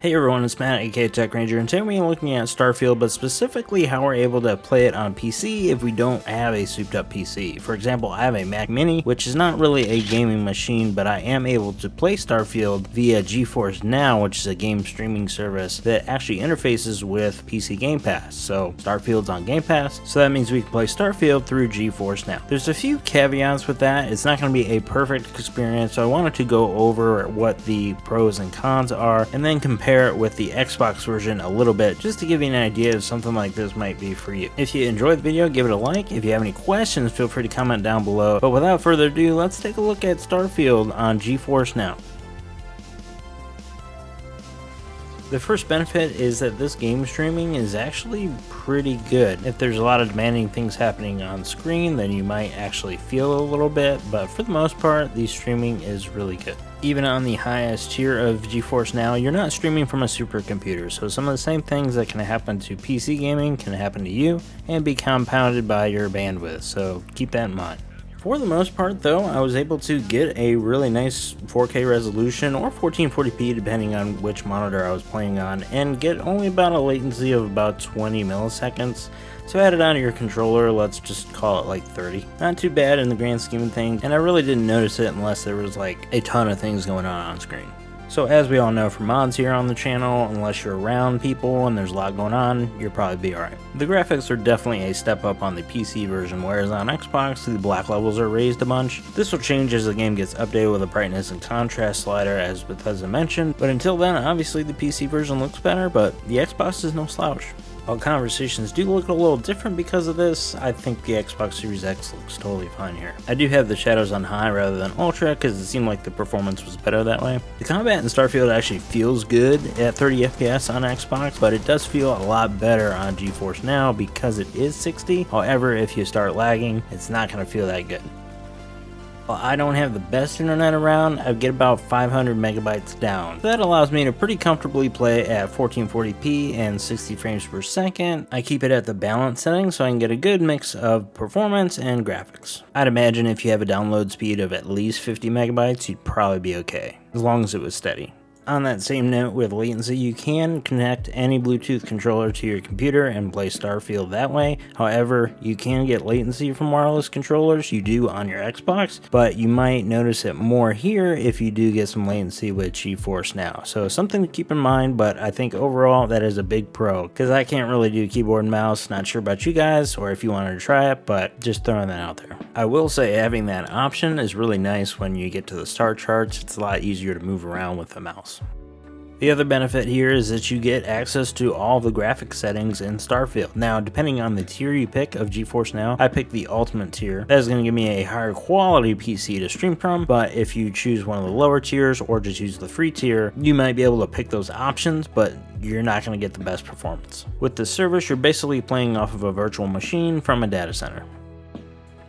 Hey everyone, it's Matt, aka Tech Ranger, and today we're looking at Starfield, but specifically how we're able to play it on PC if we don't have a souped up PC. For example, I have a Mac Mini, which is not really a gaming machine, but I am able to play Starfield via GeForce Now, which is a game streaming service that actually interfaces with PC Game Pass. So Starfield's on Game Pass, so that means we can play Starfield through GeForce Now. There's a few caveats with that. It's not going to be a perfect experience, so I wanted to go over what the pros and cons are, and then compare it with the Xbox version a little bit, just to give you an idea if something like this might be for you. If you enjoyed the video, give it a like. If you have any questions, feel free to comment down below. But without further ado, let's take a look at Starfield on GeForce Now. The first benefit is that this game streaming is actually pretty good. If there's a lot of demanding things happening on screen, then you might actually feel a little bit, but for the most part, the streaming is really good. Even on the highest tier of GeForce Now, you're not streaming from a supercomputer, so some of the same things that can happen to PC gaming can happen to you and be compounded by your bandwidth, so keep that in mind. For the most part though, I was able to get a really nice 4K resolution or 1440p depending on which monitor I was playing on, and get only about a latency of about 20 milliseconds. So add it onto your controller, let's just call it like 30. Not too bad in the grand scheme of things, and I really didn't notice it unless there was like a ton of things going on screen. So as we all know from mods here on the channel, unless you're around people and there's a lot going on, you'll probably be alright. The graphics are definitely a step up on the PC version, whereas on Xbox, the black levels are raised a bunch. This will change as the game gets updated with a brightness and contrast slider, as Bethesda mentioned, but until then, obviously the PC version looks better, but the Xbox is no slouch. While conversations do look a little different because of this, I think the Xbox Series X looks totally fine here. I do have the shadows on high rather than ultra because it seemed like the performance was better that way. The combat in Starfield actually feels good at 30 FPS on Xbox, but it does feel a lot better on GeForce Now because it is 60. However, if you start lagging, it's not going to feel that good. While I don't have the best internet around, I get about 500 megabytes down. That allows me to pretty comfortably play at 1440p and 60 frames per second. I keep it at the balance setting so I can get a good mix of performance and graphics. I'd imagine if you have a download speed of at least 50 megabytes, you'd probably be okay, as long as it was steady. On that same note with latency, you can connect any Bluetooth controller to your computer and play Starfield that way. However, you can get latency from wireless controllers, you do on your Xbox, but you might notice it more here if you do get some latency with GeForce Now. So something to keep in mind, but I think overall that is a big pro, because I can't really do keyboard and mouse. Not sure about you guys or if you wanted to try it, but just throwing that out there. I will say having that option is really nice when you get to the star charts. It's a lot easier to move around with the mouse. The other benefit here is that you get access to all the graphics settings in Starfield. Now, depending on the tier you pick of GeForce Now, I picked the Ultimate tier. That is going to give me a higher quality PC to stream from, but if you choose one of the lower tiers or just use the free tier, you might be able to pick those options, but you're not going to get the best performance. With this service, you're basically playing off of a virtual machine from a data center.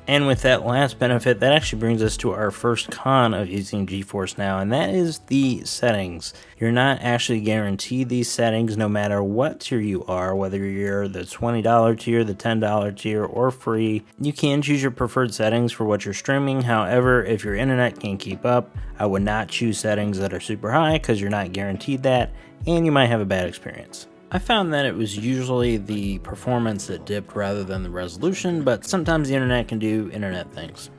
And with that last benefit, that actually brings us to our first con of using GeForce Now, and that is the settings. You're not actually guaranteed these settings no matter what tier you are, whether you're the $20 tier, the $10 tier, or free. You can choose your preferred settings for what you're streaming. However, if your internet can't keep up, I would not choose settings that are super high because you're not guaranteed that, and you might have a bad experience. I found that it was usually the performance that dipped rather than the resolution, but sometimes the internet can do internet things.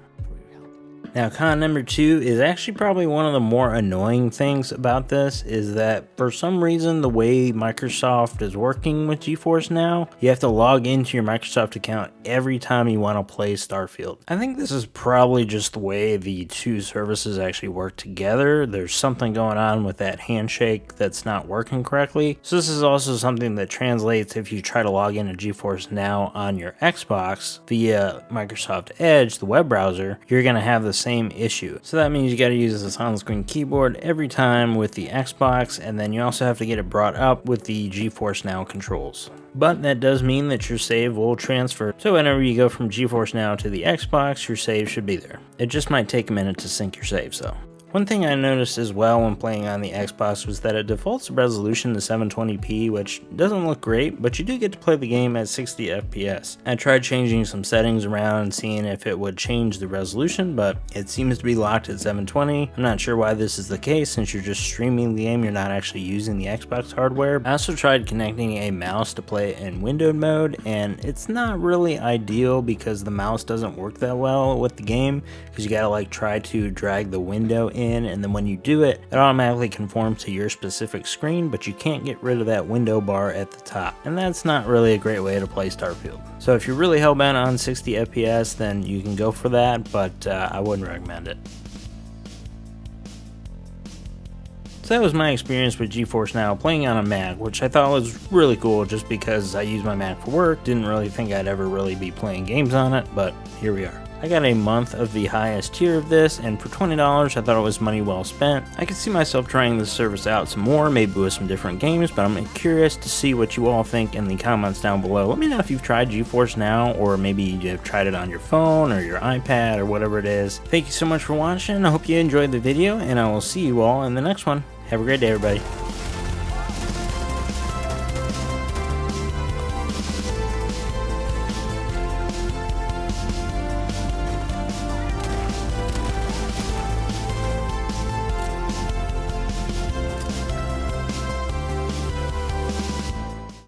Now, con number 2 is actually probably one of the more annoying things about this, is that for some reason the way Microsoft is working with GeForce Now, you have to log into your Microsoft account every time you want to play Starfield. I think this is probably just the way the two services actually work together. There's something going on with that handshake that's not working correctly. So this is also something that translates if you try to log into GeForce Now on your Xbox via Microsoft Edge, the web browser, you're going to have the same issue. So that means you got to use this on-screen keyboard every time with the Xbox, and then you also have to get it brought up with the GeForce Now controls. But that does mean that your save will transfer, so whenever you go from GeForce Now to the Xbox, your save should be there. It just might take a minute to sync your saves though. One thing I noticed as well when playing on the Xbox was that it defaults the resolution to 720p, which doesn't look great, but you do get to play the game at 60 FPS. I tried changing some settings around and seeing if it would change the resolution, but it seems to be locked at 720. I'm not sure why this is the case, since you're just streaming the game, you're not actually using the Xbox hardware. I also tried connecting a mouse to play it in windowed mode, and it's not really ideal because the mouse doesn't work that well with the game, because you gotta like try to drag the window in, and then when you do it, it automatically conforms to your specific screen, but you can't get rid of that window bar at the top, and that's not really a great way to play Starfield. So if you're really hellbent on 60 FPS, then you can go for that, but I wouldn't recommend it. So that was my experience with GeForce Now playing on a Mac, which I thought was really cool just because I use my Mac for work. Didn't really think I'd ever really be playing games on it, but here we are. I got a month of the highest tier of this, and for $20 I thought it was money well spent. I could see myself trying this service out some more, maybe with some different games, but I'm curious to see what you all think in the comments down below. Let me know if you've tried GeForce Now, or maybe you've tried it on your phone or your iPad or whatever it is. Thank you so much for watching. I hope you enjoyed the video, and I will see you all in the next one. Have a great day, everybody.